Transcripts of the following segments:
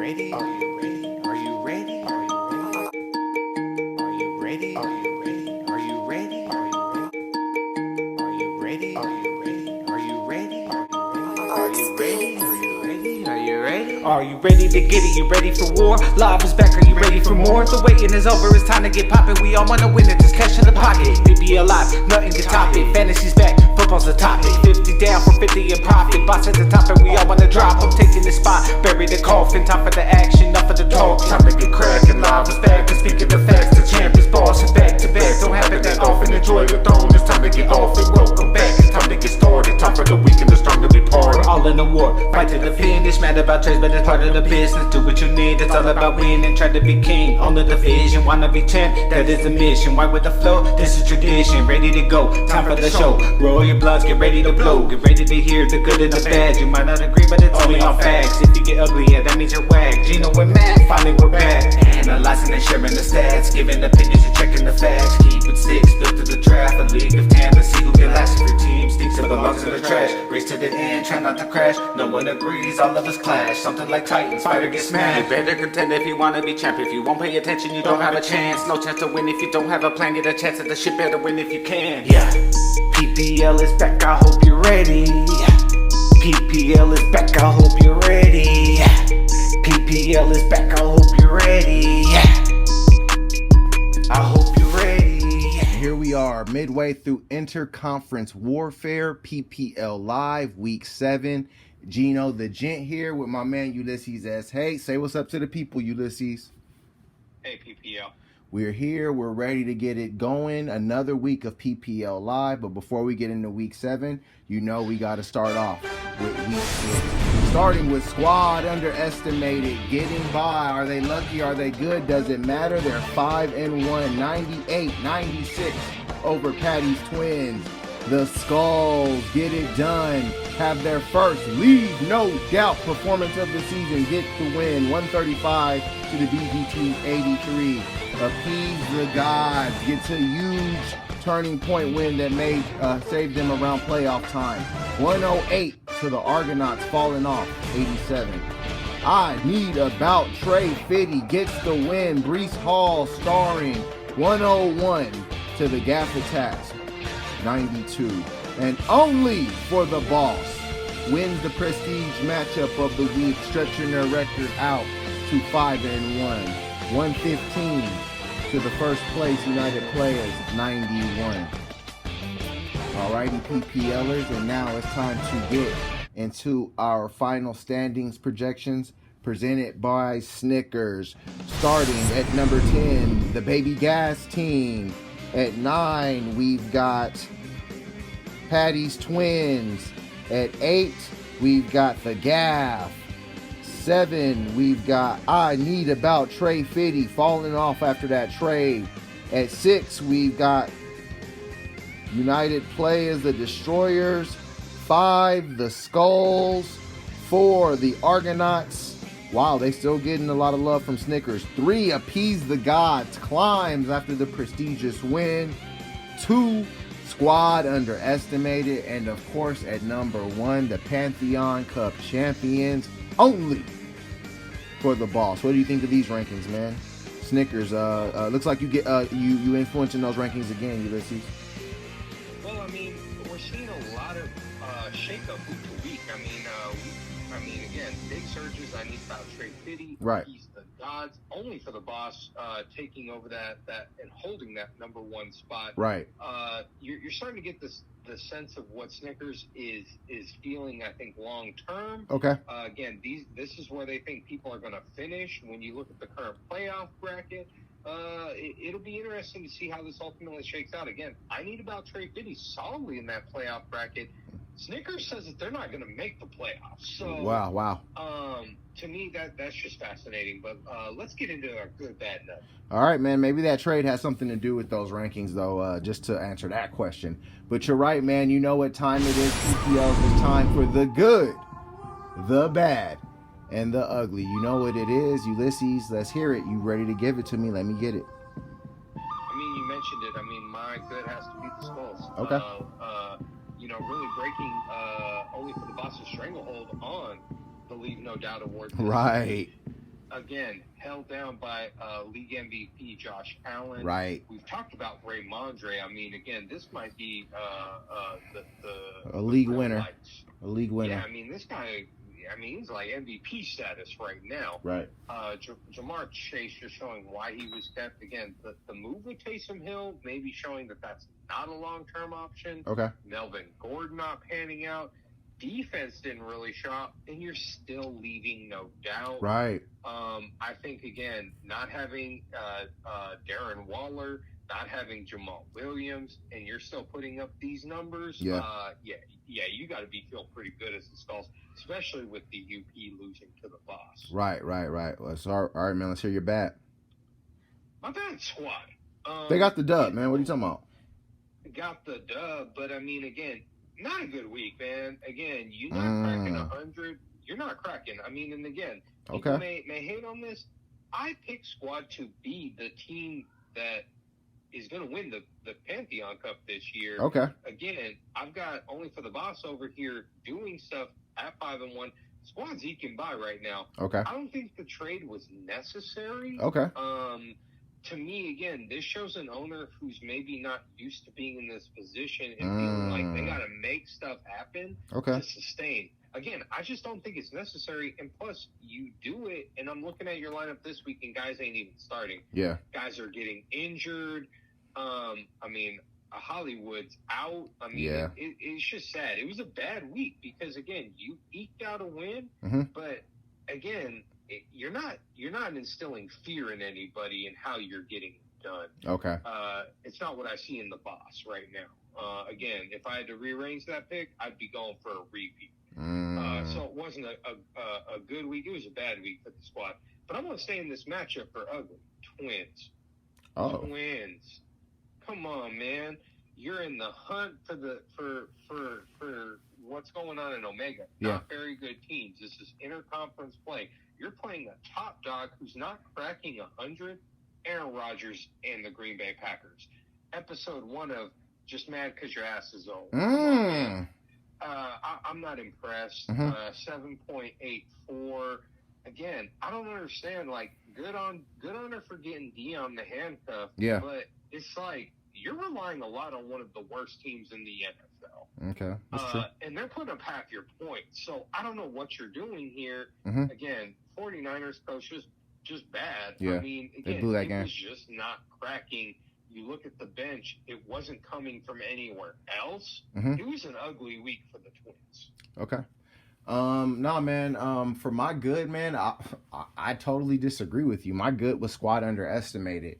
ready? Are you ready? Are you ready? Are you ready? Are you ready? Are you ready? Are you ready? Are you ready? Are you ready? Are you ready? Are you ready? Are you ready? Are you ready to get it? You ready for war? Live is back, are you ready for more? The waiting is over, it's time to get poppin'. We all wanna win it, just cash in the pocket. PPL live, nothing can top it. Fantasy's back, football's the topic. 50 down for 50 in profit. Boss at the top and we all wanna drop. I'm taking the spot, bury the coffin. Time for the action, enough of the talk. Time to get crackin', live is back. And speaking the facts, the champions boss is back to back. Don't happen that often, enjoy the throne. It's time to get off and welcome back. It's time to get started, time for the weak and the strong to be part. We're all in the war, fight to the finish. Mad about trades, but it's part of the business. Do what you need, it's all about winning. Try to be king on the division. Wanna be champ, that is the mission. White with the flow, this is tradition. Ready to go, time for the show. Roll your bloods, get ready to blow. Get ready to hear the good and the bad. You might not agree, but it's only on facts. If you get ugly, yeah, that means you're whack. Gino and Matt, finally we're back. Analyzing and sharing the stats. Giving opinions and checking the facts. Keep it six, built to the draft. A league of 10, let's see who get last. If your team stinks, it belongs in the trash. Race to the end, try not to crash. No one agrees, all of us clash. Something like Titans, fighter gets smashed. You better contend if you wanna be champ. If you won't pay attention, you don't have a chance. No chance to win if you don't have a plan. Get a chance at the shit, better win if you can. Yeah, PPL is back, I hope you're ready. PPL is back, I hope you're ready. PPL is back, I hope you're ready. I hope you're ready. Here we are, midway through Interconference Warfare, PPL Live, Week 7. Gino the Gent here with my man Ulysses S. Hey, say what's up to the people, Ulysses. Hey, PPL. We're here. We're ready to get it going. Another week of PPL Live. But before we get into Week 7, you know we got to start off with Week 6. Starting with squad underestimated. Getting by. Are they lucky? Are they good? Does it matter? They're 5-1. 98-96 over Patty's Twins. The Skulls get it done. Have their first league, no doubt, performance of the season. Get the win. 135 to the BGT 83. Appease the gods. Gets a huge turning point win that made save them around playoff time. 108 to the Argonauts, falling off 87. I Need About Trey Fitty gets the win. Brees Hall starring 101 to the Gaff Attacks 92. And only for the boss wins the prestige matchup of the week, stretching their record out to 5-1. 115 to the first place United Players 91. Alrighty, PPLers, and now it's time to get into our final standings projections presented by Snickers. Starting at number 10, the Baby Gas team. At 9, we've got Patty's Twins. At 8, we've got the Gaff. 7, we've got I Need About Trey Fitty, falling off after that trade. At 6, we've got United Players, the Destroyers. 5, the Skulls. 4, the Argonauts. Wow, they still getting a lot of love from Snickers. 3, Appease the Gods, climbs after the prestigious win. 2, Squad underestimated. And of course, at number 1, the Pantheon Cup champions, only for the boss. What do you think of these rankings, man? Snickers, looks like you get you influencing those rankings again, Ulysses. Well, I mean, we're seeing a lot of shake-up week to week. I mean, again, big surges. I Need About Trey Fitty. Right. He's the gods, only for the boss, taking over that and holding that number 1 spot. Right. You're starting to get the sense of what Snickers is feeling, I think, long term. Okay. Again, this is where they think people are going to finish. When you look at the current playoff bracket, it'll be interesting to see how this ultimately shakes out. Again, I Need About Trey Fitty solidly in that playoff bracket. Snickers says that they're not going to make the playoffs. So wow. To me, that's just fascinating. But let's get into our good, bad, nut. All right, man. Maybe that trade has something to do with those rankings, though, just to answer that question. But you're right, man. You know what time it is. PPLs, it's time for the good, the bad, and the ugly. You know what it is. Ulysses, let's hear it. You ready to give it to me? Let me get it. I mean, you mentioned it. I mean, my good has to be the Skulls. Okay. Really breaking only for the boss's stranglehold on the Leave No Doubt award. Right. again, held down by league MVP Josh Allen. Right. We've talked about Raymondre. I mean, again, this might be A league real winner. lights. A league winner. Yeah, I mean, this guy, he's like MVP status right now. Right. Jamar Chase just showing why he was kept. Again, the move with Taysom Hill maybe showing that that's not a long-term option. Okay. Melvin Gordon not panning out. Defense didn't really show up, and you're still leaving no doubt. Right. I think, again, not having Darren Waller, not having Jamal Williams, and you're still putting up these numbers. Yeah. You got to be feeling pretty good as the Skulls, especially with the UP losing to the Boss. Right. Well, so, all right, man. Let's hear your bat. My bad squad. They got the dub, man. What are you talking about? Got the dub, but I mean, again, not a good week, man. Again, you're not cracking 100. You're not cracking. I mean, and again, people may hate on this. I picked squad to be the team that is going to win the Pantheon Cup this year. Okay. Again, I've got only for the Boss over here doing stuff at 5-1. Squad's eking by right now. Okay. I don't think the trade was necessary. Okay. To me, again, this shows an owner who's maybe not used to being in this position and feeling like they got to make stuff happen to sustain. Again, I just don't think it's necessary. And plus, you do it, and I'm looking at your lineup this week, and guys ain't even starting. Yeah. Guys are getting injured. Hollywood's out. It's just sad. It was a bad week because, again, you eked out a win, but, again, you're not instilling fear in anybody in how you're getting it done. Okay. It's not what I see in the Boss right now. Again, if I had to rearrange that pick, I'd be going for a repeat. So it wasn't a good week. It was a bad week for the squad. But I'm going to stay in this matchup for ugly. Twins. Twins. Come on, man. You're in the hunt for what's going on in Omega. Yeah. Not very good teams. This is interconference play. You're playing a top dog who's not cracking 100, Aaron Rodgers and the Green Bay Packers. Episode 1 of Just Mad Because Your Ass is Old. I'm not impressed. 7.84. Again, I don't understand. Like, good on her for getting Dion the handcuff. Yeah. But it's like you're relying a lot on one of the worst teams in the NFL. Okay, that's true. And they're putting up half your points. So I don't know what you're doing here. Again, 49ers coach just bad. Yeah. I mean, again, they blew that game. Was just not cracking. You look at the bench, it wasn't coming from anywhere else. It was an ugly week for the Twins. Okay. Nah, man. For my good, man, I totally disagree with you. My good was squad underestimated.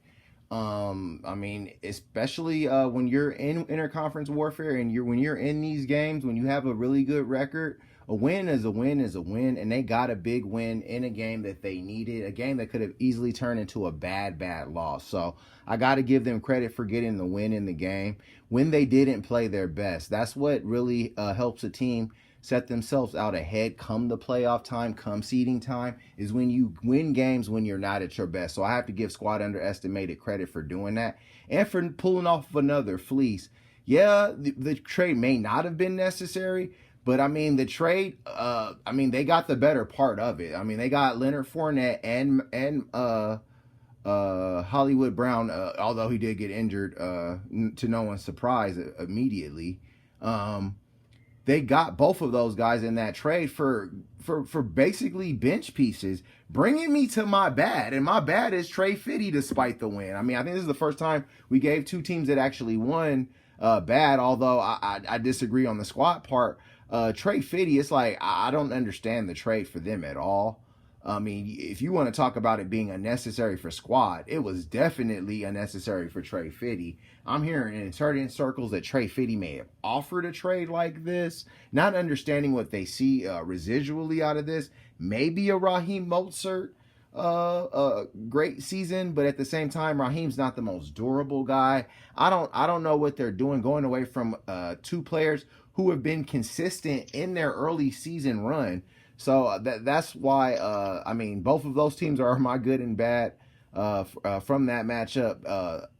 I mean, especially when you're in interconference warfare and when you're in these games, when you have a really good record, a win is a win is a win, and they got a big win in a game that they needed, a game that could have easily turned into a bad loss. So I got to give them credit for getting the win in the game when they didn't play their best. That's what really helps a team set themselves out ahead come the playoff time, come seeding time, is when you win games when you're not at your best. So I have to give squad underestimated credit for doing that and for pulling off another fleece. Yeah, the trade may not have been necessary, but I mean, the trade, they got the better part of it. I mean, they got Leonard Fournette and Hollywood Brown, although he did get injured, to no one's surprise immediately. They got both of those guys in that trade for basically bench pieces, bringing me to my bad. And my bad is Trey Fitty despite the win. I mean, I think this is the first time we gave two teams that actually won bad, although I disagree on the squad part. Trey Fitty, it's like I don't understand the trade for them at all. I mean, if you want to talk about it being unnecessary for squad, it was definitely unnecessary for Trey Fitty. I'm hearing in certain circles that Trey Fitty may have offered a trade like this, not understanding what they see residually out of this. Maybe a Raheem Mostert great season, but at the same time, Raheem's not the most durable guy. I don't know what they're doing, going away from two players who have been consistent in their early season run. So that's why, both of those teams are my good and bad from that matchup,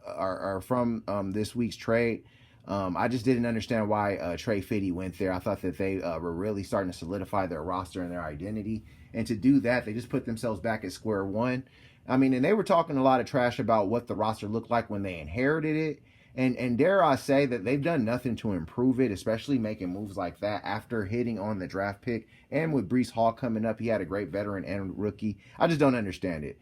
are from this week's trade. I just didn't understand why Trey Fitty went there. I thought that they were really starting to solidify their roster and their identity. And to do that, they just put themselves back at square one. I mean, and they were talking a lot of trash about what the roster looked like when they inherited it. And dare I say that they've done nothing to improve it, especially making moves like that after hitting on the draft pick. And with Breece Hall coming up, he had a great veteran and rookie. I just don't understand it.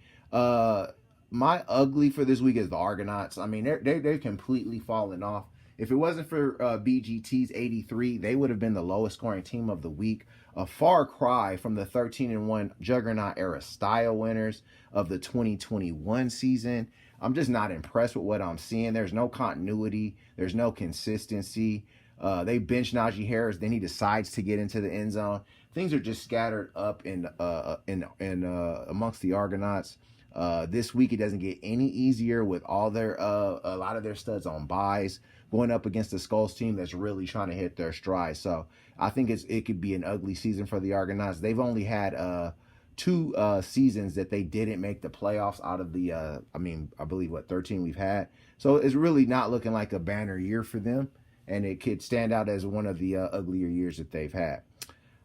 My ugly for this week is the Argonauts. I mean, they've completely fallen off. If it wasn't for BGT's 83, they would have been the lowest scoring team of the week. A far cry from the 13-1 Juggernaut era style winners of the 2021 season. I'm just not impressed with what I'm seeing. There's no continuity. There's no consistency. They bench Najee Harris, then he decides to get into the end zone. Things are just scattered up in amongst the Argonauts. This week it doesn't get any easier with all their a lot of their studs on buys, going up against the Skulls team that's really trying to hit their stride. So I think it could be an ugly season for the Argonauts. They've only had 2 seasons that they didn't make the playoffs out of the I believe 13 we've had. So it's really not looking like a banner year for them, and it could stand out as one of the uglier years that they've had.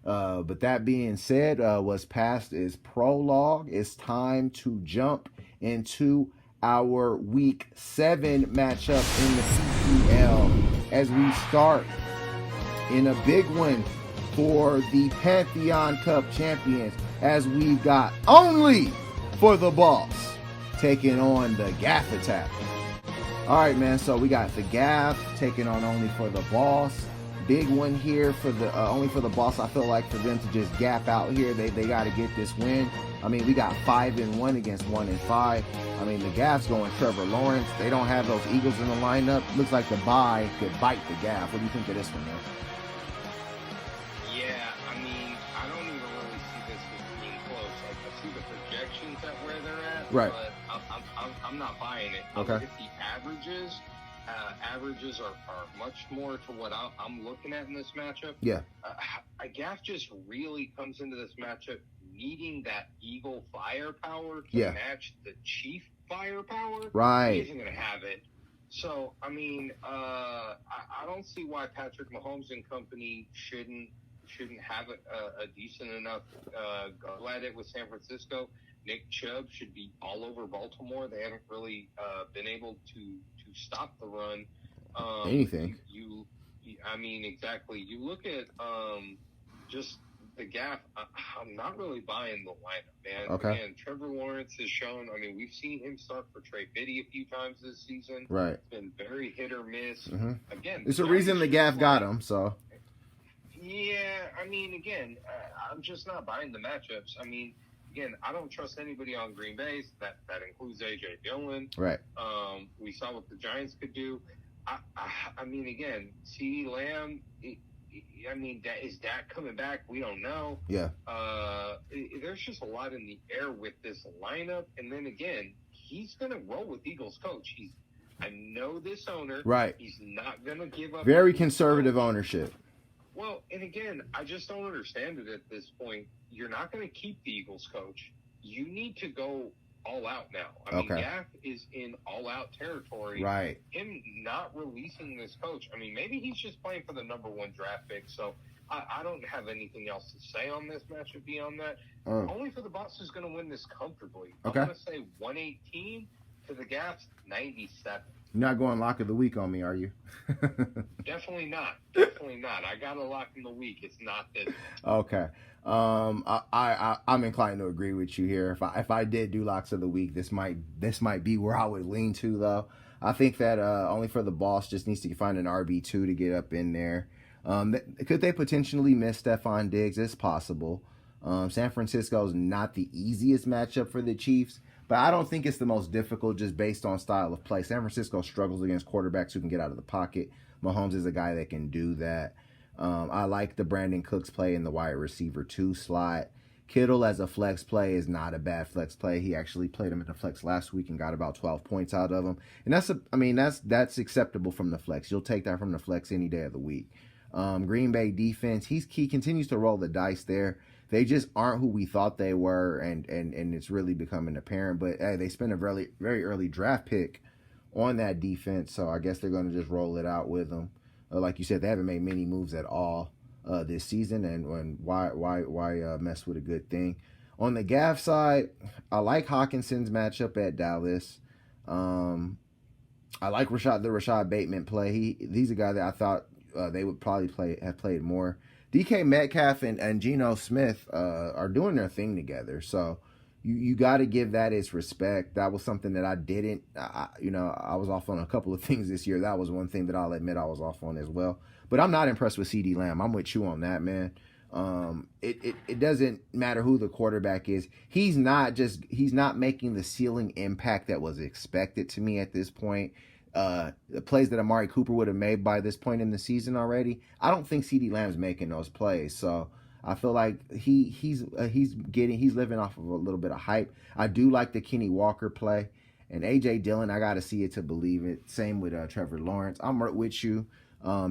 But that being said, what's past is prologue. It's time to jump into our week 7 matchup in the PPL as we start in a big one for the Pantheon Cup champions, as we've got Only for the Boss taking on the Gaff Attack. All right, man, so we got the Gaff taking on Only for the Boss. Big one here for the Only for the Boss. I feel like for them to just gap out here, they got to get this win. I mean, we got 5-1 against 1-5. I mean, the Gaff's going Trevor Lawrence. They don't have those Eagles in the lineup. Looks like the bye could bite the Gaff. What do you think of this one, man? Yeah, I mean, I don't even really see this as being close. Like, I see the projections at where they're at, right? But I'm not buying it. Okay. Look at the averages. Averages are much more to what I'm looking at in this matchup. Yeah. Gaff just really comes into this matchup needing that Eagle firepower to match the Chief firepower. Right. He isn't going to have it. So, I mean, I don't see why Patrick Mahomes and company shouldn't have a decent enough go at it with San Francisco. Nick Chubb should be all over Baltimore. They haven't really been able to stop the run. Anything. I mean, exactly. You look at just the Gaff. I'm not really buying the lineup, man. Okay. Again, Trevor Lawrence has shown. I mean, we've seen him start for Trey Biddy a few times this season. Right. It's been very hit or miss. Mm-hmm. Again, it's a reason the Gaff got him. So. Yeah, I mean, again, I'm just not buying the matchups. I mean, again, I don't trust anybody on Green Bay. That includes A.J. Dillon. Right. We saw what the Giants could do. I mean, again, CeeDee Lamb. I mean, is Dak coming back? We don't know. Yeah. There's just a lot in the air with this lineup. And then again, he's going to roll with Eagles coach. I know this owner. Right. He's not going to give up. Very conservative ownership. Well, and again, I just don't understand it at this point. You're not going to keep the Eagles coach. You need to go all out now. I mean, Gaff is in all out territory. Right. Him not releasing this coach. I mean, maybe he's just playing for the number 1 draft pick. So I don't have anything else to say on this matchup beyond that. Only for the Boss is going to win this comfortably. Okay. I'm going to say 118 to the Gaff's 97. You're not going lock of the week on me, are you? Definitely not. Definitely not. I got a lock in the week. It's not this. Okay. I'm inclined to agree with you here. If I did do locks of the week, this might be where I would lean to, though. I think that Only for the Boss just needs to find an RB2 to get up in there. Could they potentially miss Stephon Diggs? It's possible. San Francisco is not the easiest matchup for the Chiefs, but I don't think it's the most difficult just based on style of play. San Francisco struggles against quarterbacks who can get out of the pocket. Mahomes is a guy that can do that. I like the Brandon Cooks play in the wide receiver 2 slot. Kittle as a flex play is not a bad flex play. He actually played him at the flex last week and got about 12 points out of him. And that's acceptable from the flex. You'll take that from the flex any day of the week. Green Bay defense, he continues to roll the dice there. They just aren't who we thought they were, and it's really becoming apparent. But hey, they spent a very, very early draft pick on that defense, so I guess they're going to just roll it out with them. Like you said, they haven't made many moves at all this season, and why mess with a good thing? On the Gaff side, I like Hawkinson's matchup at Dallas. I like the Rashad Bateman play. He's a guy that I thought they would probably have played more. DK Metcalf and Geno Smith are doing their thing together. So you got to give that its respect. That was something that I didn't. I was off on a couple of things this year. That was one thing that I'll admit I was off on as well. But I'm not impressed with CeeDee Lamb. I'm with you on that, man. It doesn't matter who the quarterback is. He's not making the ceiling impact that was expected to me at this point. The plays that Amari Cooper would have made by this point in the season already, I don't think CeeDee Lamb's making those plays. So I feel like he's living off of a little bit of hype. I do like the Kenny Walker play, and AJ Dillon. I got to see it to believe it. Same with Trevor Lawrence. I'm right with you.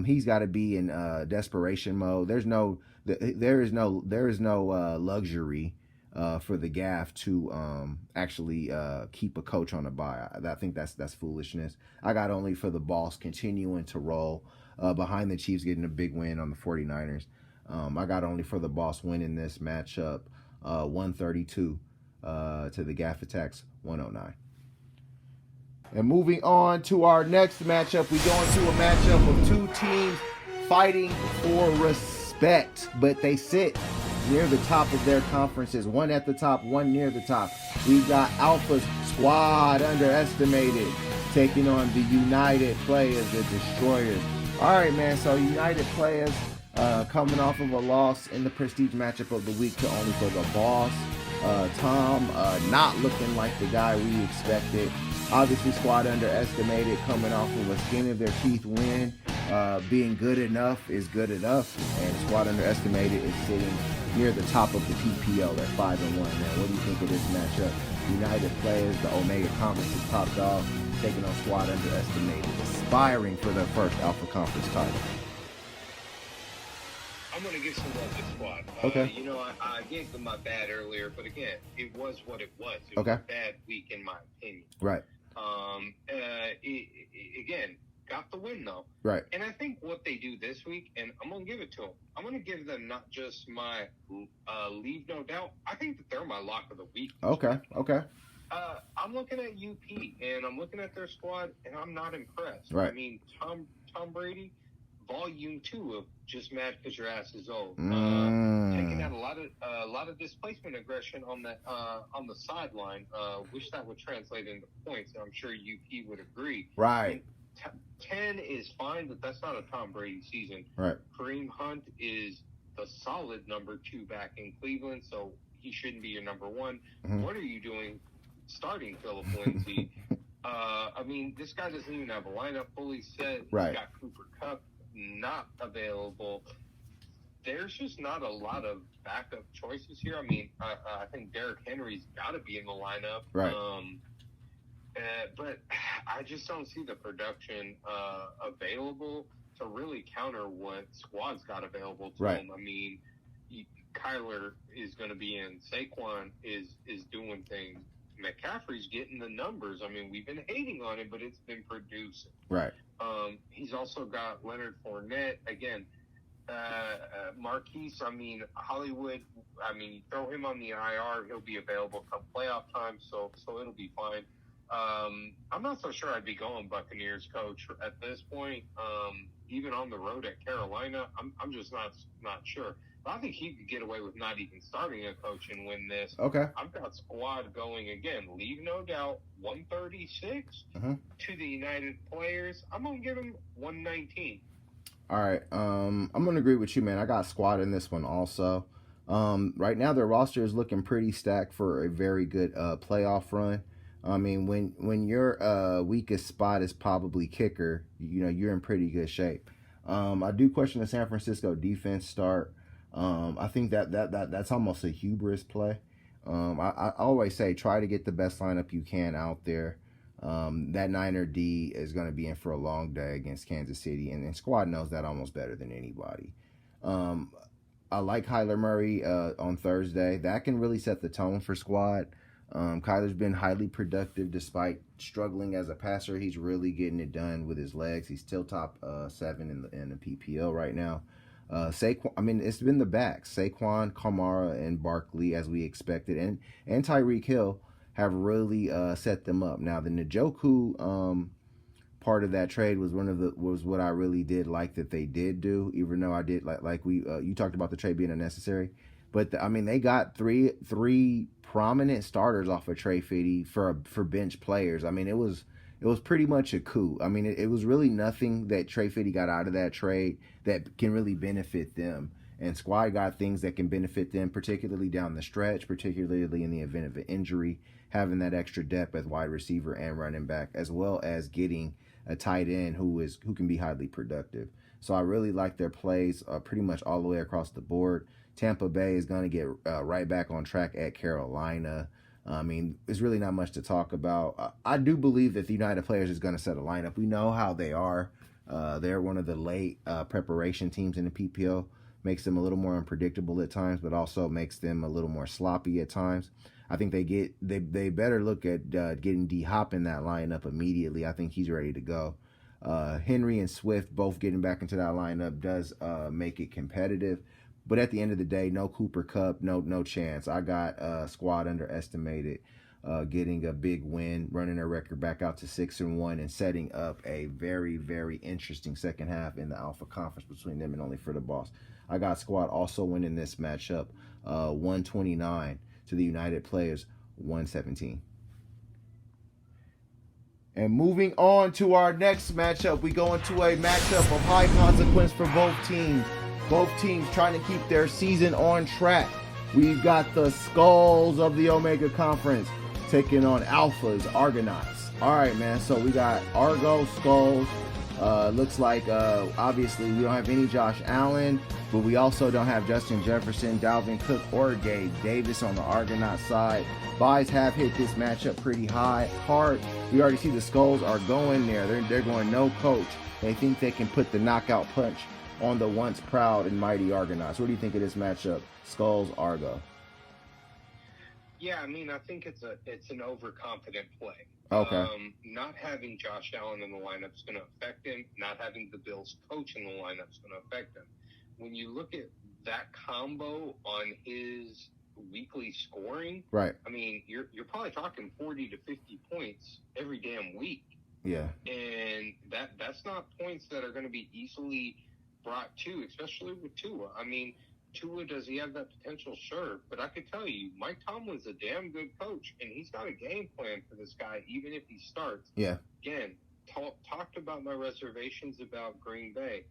He's got to be in desperation mode. There is no luxury for the Gaff to actually keep a coach on a bye. I think that's foolishness. I got only for the boss continuing to roll behind the Chiefs getting a big win on the 49ers. I got only for the boss winning this matchup 132 to the Gaff Attacks 109. And moving on to our next matchup, we go into a matchup of two teams fighting for respect, but they sit near the top of their conferences. One at the top, one near the top. We've got Alpha's Squad Underestimated taking on the United Players, the Destroyers. All right, man, so United Players coming off of a loss in the prestige matchup of the week to only for the boss. Tom not looking like the guy we expected. Obviously, Squad Underestimated coming off of a skin of their teeth win. Being good enough is good enough, and Squad Underestimated is sitting near the top of the PPL at 5-1. Man, what do you think of this matchup? United Players, the Omega Conference's top dog, taking on Squad Underestimated, aspiring for their first Alpha Conference title. I'm going to give some love to Squad. Okay. I gave them my bad earlier, but again, it was what it was. It was a bad week in my opinion. Right. Again, got the win though. Right. And I think what they do this week, and I'm going to give it to them. I'm going to give them not just my leave no doubt. I think that they're my lock of the week. Okay. I'm looking at UP and I'm looking at their squad and I'm not impressed. Right. I mean, Tom Brady, volume 2 of just mad because your ass is old. Taking out a lot of displacement aggression on the sideline. Wish that would translate into points. I'm sure UP would agree. Right. 10 is fine, but that's not a Tom Brady season. Right. Kareem Hunt is the solid number 2 back in Cleveland, so he shouldn't be your number 1. Mm-hmm. What are you doing starting Phillip Lindsay? I mean, this guy doesn't even have a lineup fully set. Right. He's got Cooper Kupp not available. There's just not a lot of backup choices here. I mean, I think Derrick Henry's got to be in the lineup. Right. But I just don't see the production available to really counter what Squad's got available to them. I mean, Kyler is going to be in. Saquon is doing things. McCaffrey's getting the numbers. I mean, we've been hating on it, but it's been producing. Right. He's also got Leonard Fournette. Again, Marquise, I mean, Hollywood, I mean, throw him on the IR, he'll be available come playoff time, so it'll be fine. I'm not so sure I'd be going Buccaneers coach at this point. Even on the road at Carolina, I'm just not sure. But I think he could get away with not even starting a coach and win this. Okay. I've got Squad going again. Leave no doubt 136 to the United Players. I'm gonna give him 119. All right. I'm gonna agree with you, man. I got Squad in this one also. Right now their roster is looking pretty stacked for a very good playoff run. I mean, when your weakest spot is probably kicker, you're in pretty good shape. I do question the San Francisco defense start. I think that's almost a hubris play. I always say try to get the best lineup you can out there. That Niner D is going to be in for a long day against Kansas City, and Squad knows that almost better than anybody. I like Kyler Murray on Thursday. That can really set the tone for Squad. Kyler's been highly productive despite struggling as a passer. He's really getting it done with his legs. He's still top 7 in the PPL right now. Saquon, I mean, it's been the backs. Saquon, Kamara, and Barkley, as we expected, and Tyreek Hill have really set them up. Now, the Njoku part of that trade was was what I really did like that they did do, even though I did like we you talked about the trade being unnecessary, but I mean they got three prominent starters off of Trey Fitty for bench players. I mean it was pretty much a coup. I mean it was really nothing that Trey Fitty got out of that trade that can really benefit them. And Squad got things that can benefit them, particularly down the stretch, particularly in the event of an injury, having that extra depth as wide receiver and running back, as well as getting a tight end who can be highly productive. So I really like their plays pretty much all the way across the board. Tampa Bay is going to get right back on track at Carolina. I mean, there's really not much to talk about. I do believe that the United Players is going to set a lineup. We know how they are. They're one of the late preparation teams in the PPO. Makes them a little more unpredictable at times, but also makes them a little more sloppy at times. I think they better look at getting D Hop in that lineup immediately. I think he's ready to go. Henry and Swift both getting back into that lineup does make it competitive, but at the end of the day, no Cooper Kupp, no chance. I got Squad underestimated, getting a big win, running their record back out to 6-1, and setting up a very, very interesting second half in the Alpha Conference between them and Only for the Boss. I got Squad also winning this matchup, 129 to the United Players, 117. And moving on to our next matchup, we go into a matchup of high consequence for both teams. Both teams trying to keep their season on track. We've got the Skulls of the Omega Conference taking on Alphas, Argonauts. All right, man. So we got Argo, Skulls. Looks like obviously we don't have any Josh Allen, but we also don't have Justin Jefferson, Dalvin Cook, or Gabe Davis on the Argonaut side. Buys have hit this matchup pretty hard. We already see the Skulls are going there. They're going no coach. They think they can put the knockout punch on the once proud and mighty Argonauts. What do you think of this matchup, Skulls Argo? Yeah, I mean, I think it's an overconfident play. Okay. Not having Josh Allen in the lineup is going to affect him. Not having the Bills coach in the lineup is going to affect him. When you look at that combo on his weekly scoring, right? I mean, you're probably talking 40 to 50 points every damn week. Yeah. And that's not points that are going to be easily brought to, especially with Tua. I mean, Tua, does he have that potential? Sure. But I could tell you, Mike Tomlin's a damn good coach, and he's got a game plan for this guy, even if he starts. Yeah. Again, talked about my reservations about Green Bay.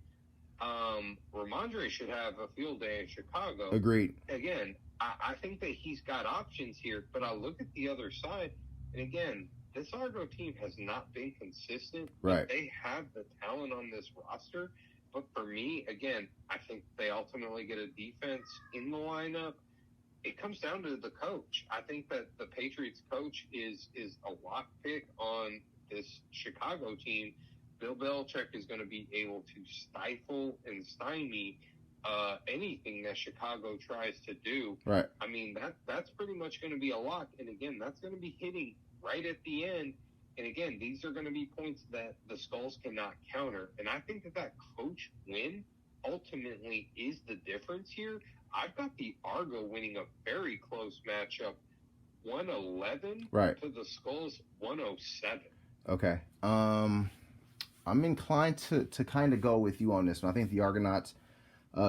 Ramondre should have a field day in Chicago. Agreed. Again, I think that he's got options here, but I look at the other side, and again, this Argo team has not been consistent. Right. They have the talent on this roster. But for me, again, I think they ultimately get a defense in the lineup. It comes down to the coach. I think that the Patriots coach is a lock pick on this Chicago team. Bill Belichick is going to be able to stifle and stymie anything that Chicago tries to do. Right. I mean, that's pretty much going to be a lock. And again, that's going to be hitting right at the end. And again, these are going to be points that the Skulls cannot counter. And I think that coach win ultimately is the difference here. I've got the Argo winning a very close matchup, 111 right. to the Skulls 107. Okay. I'm inclined to kind of go with you on this one. I think the Argonauts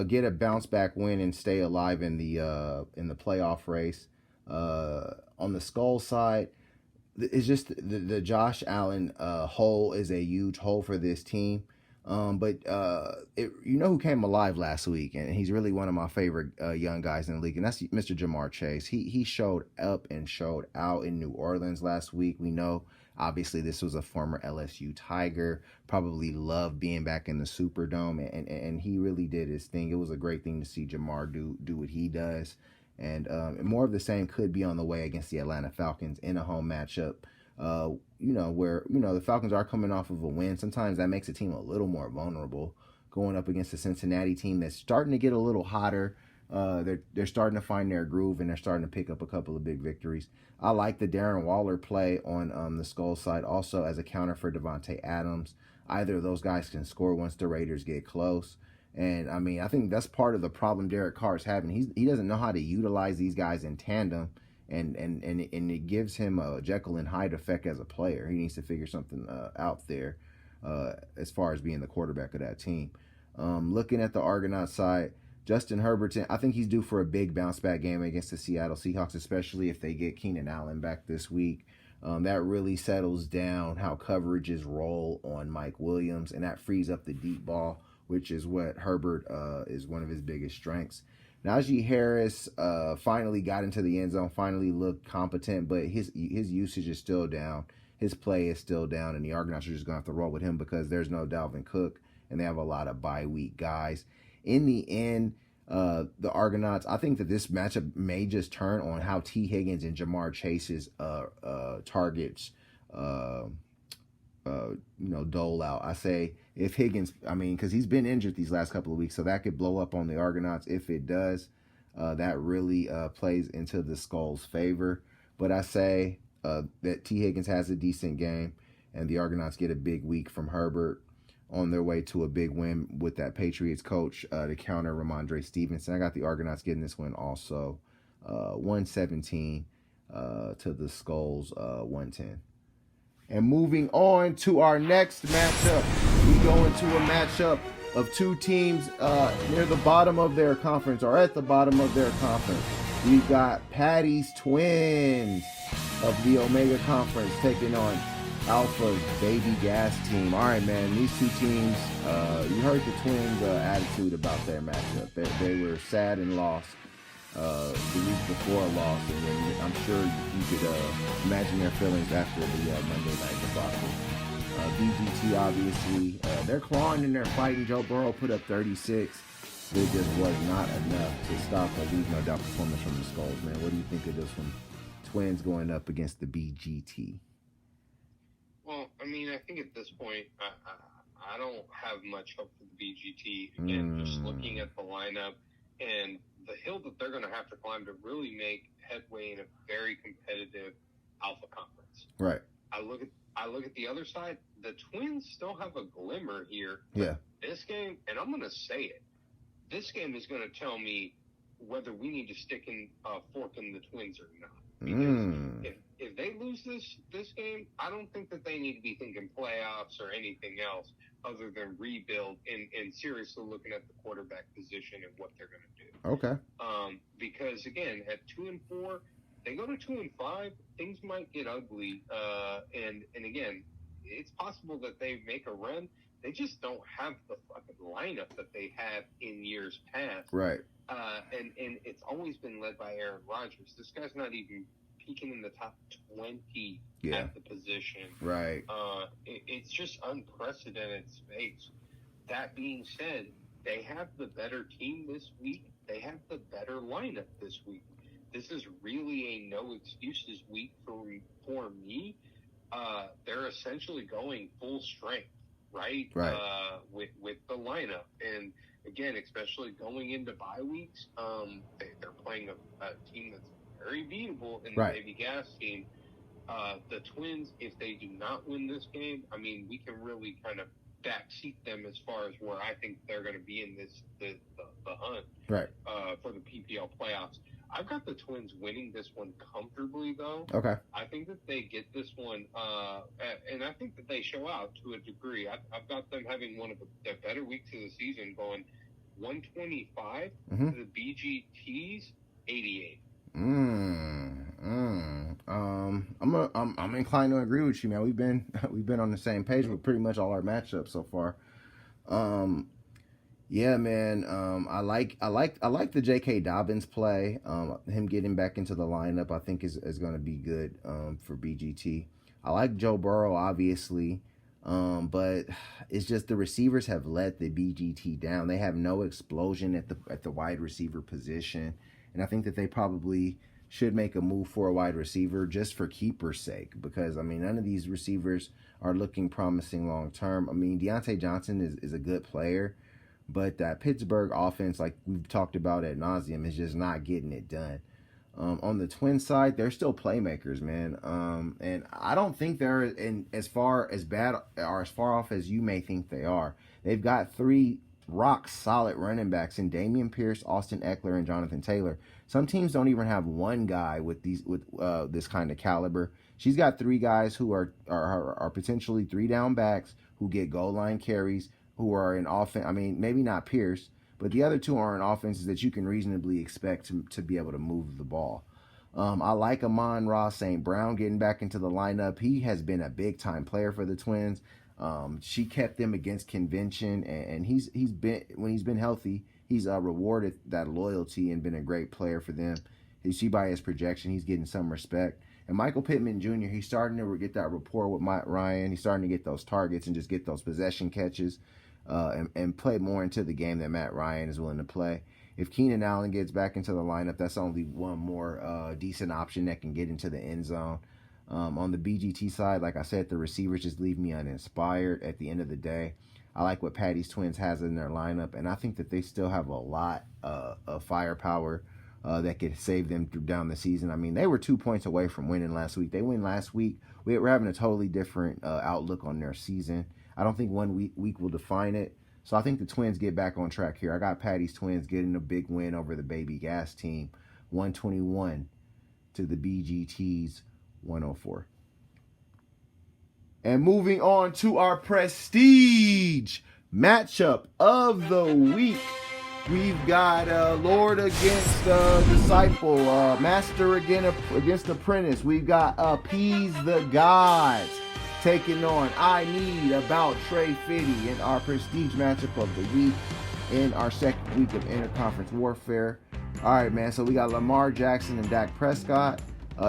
get a bounce back win and stay alive in the playoff race. On the Skulls side, it's just the Josh Allen hole is a huge hole for this team. But you know who came alive last week, and he's really one of my favorite young guys in the league, and that's Mr. Jamar Chase. He showed up and showed out in New Orleans last week. We know, obviously, this was a former LSU Tiger, probably loved being back in the Superdome, and he really did his thing. It was a great thing to see Jamar do what he does. And more of the same could be on the way against the Atlanta Falcons in a home matchup, where the Falcons are coming off of a win. Sometimes that makes a team a little more vulnerable going up against a Cincinnati team that's starting to get a little hotter. They're starting to find their groove, and they're starting to pick up a couple of big victories. I like the Darren Waller play on the Skull side also as a counter for Devontae Adams. Either of those guys can score once the Raiders get close. And I mean, I think that's part of the problem Derek Carr is having. He doesn't know how to utilize these guys in tandem, and it gives him a Jekyll and Hyde effect as a player. He needs to figure something out there as far as being the quarterback of that team. Looking at the Argonauts side, Justin Herbert, I think he's due for a big bounce back game against the Seattle Seahawks, especially if they get Keenan Allen back this week. That really settles down how coverages roll on Mike Williams, and that frees up the deep ball, which is what Herbert is one of his biggest strengths. Najee Harris finally got into the end zone, finally looked competent, but his usage is still down. His play is still down, and the Argonauts are just going to have to roll with him because there's no Dalvin Cook, and they have a lot of bye week guys. In the end, the Argonauts, I think that this matchup may just turn on how T. Higgins and Jamar Chase's targets dole out. I say if Higgins, because he's been injured these last couple of weeks, so that could blow up on the Argonauts. If it does, that really plays into the Skulls' favor. But I say that T. Higgins has a decent game, and the Argonauts get a big week from Herbert on their way to a big win with that Patriots coach to counter Ramondre Stevenson. I got the Argonauts getting this win also, 117 to the Skulls 110. And moving on to our next matchup, we go into a matchup of two teams near the bottom of their conference, or at the bottom of their conference. We've got Patty's Twins of the Omega Conference taking on Alpha's Baby Gas team. All right, man, these two teams, you heard the Twins' attitude about their matchup. They were sad and lost the week before a loss, and then I'm sure you could imagine their feelings after the Monday night debacle. BGT, obviously, they're clawing and they're fighting. Joe Burrow put up 36. It just was not enough to stop a leave no doubt performance from the Skulls, man. What do you think of this from Twins going up against the BGT? Well, I think at this point, I don't have much hope for the BGT. Again, just looking at the lineup and the hill that they're going to have to climb to really make headway in a very competitive Alpha Conference. Right. I look at the other side. The Twins still have a glimmer here. Yeah. This game, and I'm going to say it, this game is going to tell me whether we need to stick in fork in the Twins or not. Because if they lose this game, I don't think that they need to be thinking playoffs or anything else other than rebuild and seriously looking at the quarterback position and what they're going to do. Okay. Because again, at 2-4, they go to 2-5, things might get ugly. And again, it's possible that they make a run. They just don't have the fucking lineup that they have in years past. Right. And it's always been led by Aaron Rodgers. This guy's not even peaking in the top 20 at the position. Right. It's just unprecedented space. That being said, they have the better team this week. They have the better lineup this week. This is really a no excuses week for me. They're essentially going full strength, right? With the lineup. And again, especially going into bye weeks, they're playing a team that's very beatable in the Baby Gas team. The Twins, if they do not win this game, we can really kind of backseat them as far as where I think they're going to be in the hunt for the PPL playoffs. I've got the Twins winning this one comfortably, though. Okay. I think that they get this one, and I think that they show out to a degree. I've got them having one of the better weeks of the season, going 125 to the BGT's 88. I'm inclined to agree with you, man. We've been on the same page with pretty much all our matchups so far. Yeah, man. I like the J.K. Dobbins play. Him getting back into the lineup, I think is going to be good for BGT. I like Joe Burrow, obviously, but it's just the receivers have let the BGT down. They have no explosion at the wide receiver position, and I think that they probably should make a move for a wide receiver just for keeper's sake, because none of these receivers are looking promising long term. Deontay Johnson is a good player, but that Pittsburgh offense, like we've talked about ad nauseum, is just not getting it done. On the Twins side, they're still playmakers, man. And I don't think they're as far as bad or as far off as you may think they are. They've got three rock solid running backs in Damian Pierce, Austin Eckler, and Jonathan Taylor. Some teams don't even have one guy with this kind of caliber. She's got three guys who are potentially three down backs who get goal line carries, who are in offense. I mean, maybe not Pierce, but the other two are in offenses that you can reasonably expect to be able to move the ball. I like Amon-Ra St. Brown getting back into the lineup. He has been a big time player for the Twins. She kept them against convention, and he's been, when he's been healthy, he's rewarded that loyalty and been a great player for them. You see by his projection, he's getting some respect. And Michael Pittman Jr., he's starting to get that rapport with Matt Ryan. He's starting to get those targets and just get those possession catches and play more into the game than Matt Ryan is willing to play. If Keenan Allen gets back into the lineup, that's only one more decent option that can get into the end zone. On the BGT side, like I said, the receivers just leave me uninspired at the end of the day. I like what Patty's Twins has in their lineup, and I think that they still have a lot of firepower that could save them down the season. I mean, they were 2 points away from winning last week. They win last week. We're having a totally different outlook on their season. I don't think one week will define it. So I think the Twins get back on track here. I got Patty's Twins getting a big win over the Baby Gas team, 121 to the BGT's 104. And moving on to our prestige matchup of the week. We've got Lord against Disciple, Master against Apprentice. We've got Appease the Gods taking on I Need About Trey Fitty in our prestige matchup of the week in our second week of interconference warfare. All right, man, so we got Lamar Jackson and Dak Prescott,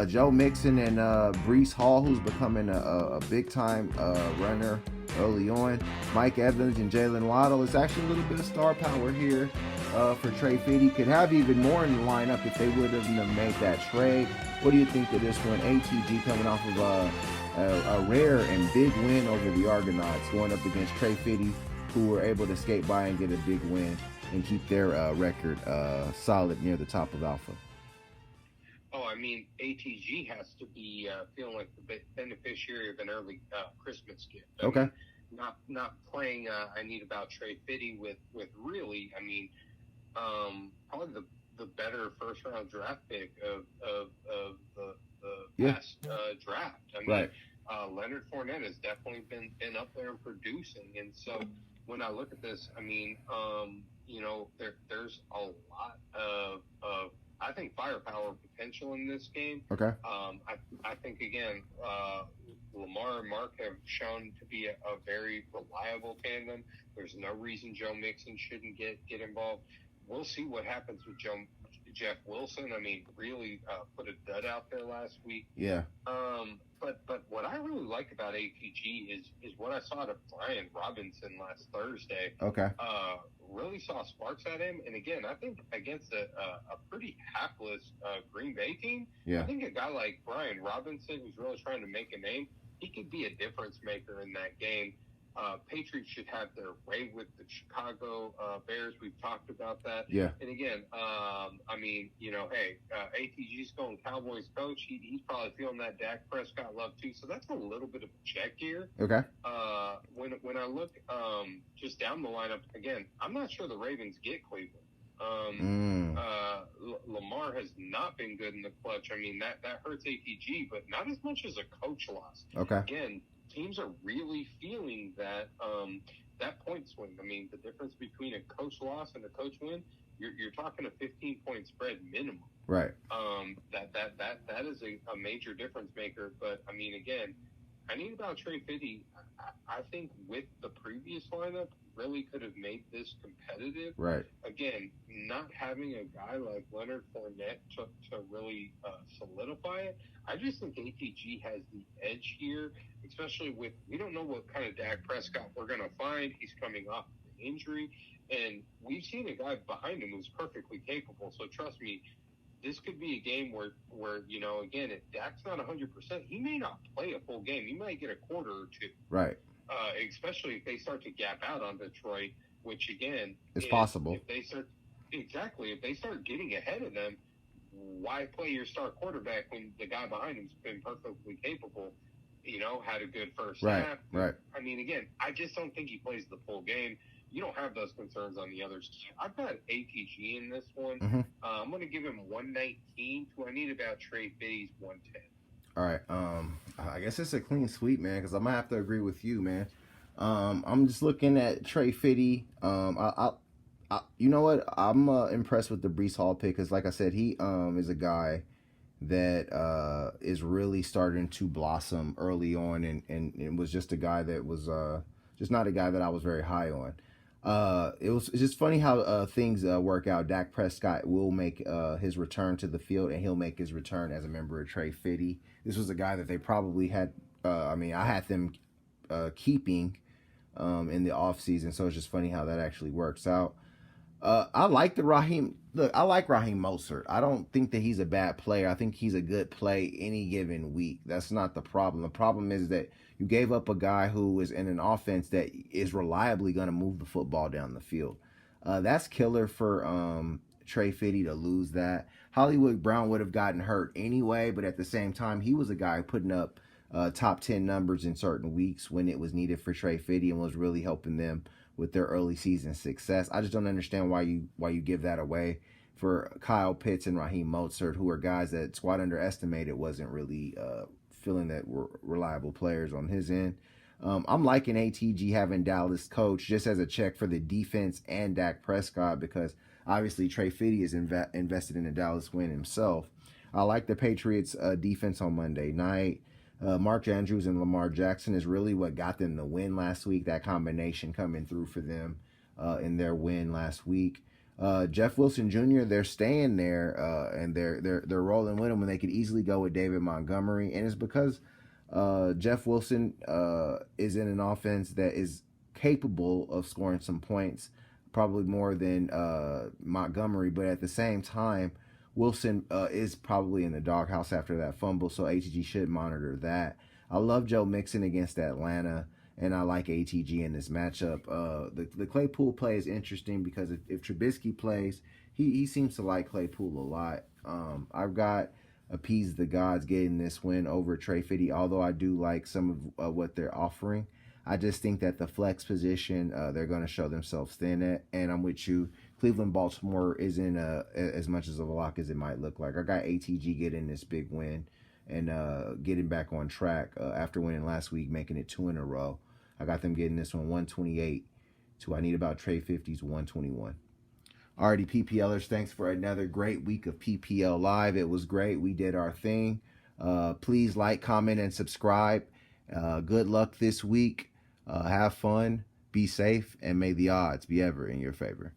Joe Mixon and Breece Hall, who's becoming a big-time runner early on, Mike Evans and Jalen Waddle. It's actually a little bit of star power here for Trey Fitty. Could have even more in the lineup if they would have made that trade. What do you think of this one? ATG coming off of a rare and big win over the Argonauts, going up against Trey Fitty, who were able to skate by and get a big win and keep their record solid near the top of Alpha. Oh, I mean, ATG has to be feeling like the beneficiary of an early Christmas gift. I Okay. mean, not playing I Need About Trey Fitty with really, I mean, probably the better first round draft pick of the past draft. I mean, Right. Leonard Fournette has definitely been up there and producing, and so when I look at this, I mean, you know, there's a lot of I think firepower potential in this game. Okay. I think again, Lamar and Mark have shown to be a very reliable tandem. There's no reason Joe Mixon shouldn't get involved. We'll see what happens with Jeff Wilson. I mean, really put a dud out there last week. Yeah. But what I really like about ATG is what I saw to Brian Robinson last Thursday. Okay. Really saw sparks at him, and again, I think against a pretty hapless Green Bay team, I think a guy like Brian Robinson, who's really trying to make a name, he could be a difference maker in that game. Patriots should have their way with the Chicago Bears. We've talked about that. Yeah. And again, I mean, you know, hey, ATG's going Cowboys coach. He's probably feeling that Dak Prescott love too. So that's a little bit of a check here. Okay. When I look just down the lineup, again, I'm not sure the Ravens get Cleveland. Lamar has not been good in the clutch. I mean, that hurts ATG, but not as much as a coach loss. Okay. Again, teams are really feeling that that point swing. I mean, the difference between a coach loss and a coach win, you're talking a 15-point spread minimum. Right. That is a major difference maker. But I mean, again, I Need About Trey Fitty. I think with the previous lineup, really could have made this competitive. Right. Again, not having a guy like Leonard Fournette to really solidify it, I just think ATG has the edge here, especially with, we don't know what kind of Dak Prescott we're going to find. He's coming off an injury, and we've seen a guy behind him who's perfectly capable. So trust me, this could be a game where you know, again, if Dak's not 100%, he may not play a full game. He might get a quarter or two. Right. Especially if they start to gap out on Detroit, which again, it's possible. If they start getting ahead of them, why play your star quarterback when the guy behind him's been perfectly capable? You know, had a good first half. Right. I mean, again, I just don't think he plays the full game. you don't have those concerns on the others. I've got ATG in this one. Mm-hmm. I'm going to give him 119 to I need about Trey Fitty's 110. All right. I guess it's a clean sweep, man, because I'm gonna have to agree with you, man. I'm just looking at Trey Fitty. You know what? I'm impressed with the Brees Hall pick because, like I said, he is a guy that is really starting to blossom early on, and was just a guy that was just not a guy that I was very high on. It's just funny how things work out. Dak Prescott will make his return to the field, and he'll make his return as a member of Trey Fitty. This was a guy that they probably had. I had them keeping in the offseason, so it's just funny how that actually works out. I like the Raheem. Look, I like Raheem Mostert. I don't think that he's a bad player. I think he's a good play any given week. That's not the problem. The problem is that you gave up a guy who is in an offense that is reliably going to move the football down the field. That's killer for Trey Fitty to lose that. Hollywood Brown would have gotten hurt anyway, but at the same time, he was a guy putting up top 10 numbers in certain weeks when it was needed for Trey Fitty and was really helping them with their early season success. I just don't understand why you give that away for Kyle Pitts and Raheem Mostert, who are guys that Squad underestimated wasn't really feeling that were reliable players on his end. I'm liking ATG having Dallas coach just as a check for the defense and Dak Prescott because obviously Trey Fitty is invested in a Dallas win himself. I like the Patriots defense on Monday night. Mark Andrews and Lamar Jackson is really what got them the win last week. That combination coming through for them in their win last week. Jeff Wilson Jr. They're staying there and they're rolling with him when they could easily go with David Montgomery, and it's because Jeff Wilson is in an offense that is capable of scoring some points, probably more than Montgomery, but at the same time, Wilson is probably in the doghouse after that fumble, so ATG should monitor that. I love Joe Mixon against Atlanta, and I like ATG in this matchup. The Claypool play is interesting because if Trubisky plays, he seems to like Claypool a lot. I've got Appease the Gods getting this win over Trey Fitty, although I do like some of what they're offering. I just think that the flex position, they're going to show themselves thin at, and I'm with you. Cleveland-Baltimore isn't as much as of a lock as it might look like. I got ATG getting this big win and getting back on track after winning last week, making it 2 in a row. I got them getting this one 128 to I need about Trey 50's 121. Alrighty, PPLers, thanks for another great week of PPL Live. It was great. We did our thing. Please like, comment, and subscribe. Good luck this week. Have fun, be safe, and may the odds be ever in your favor.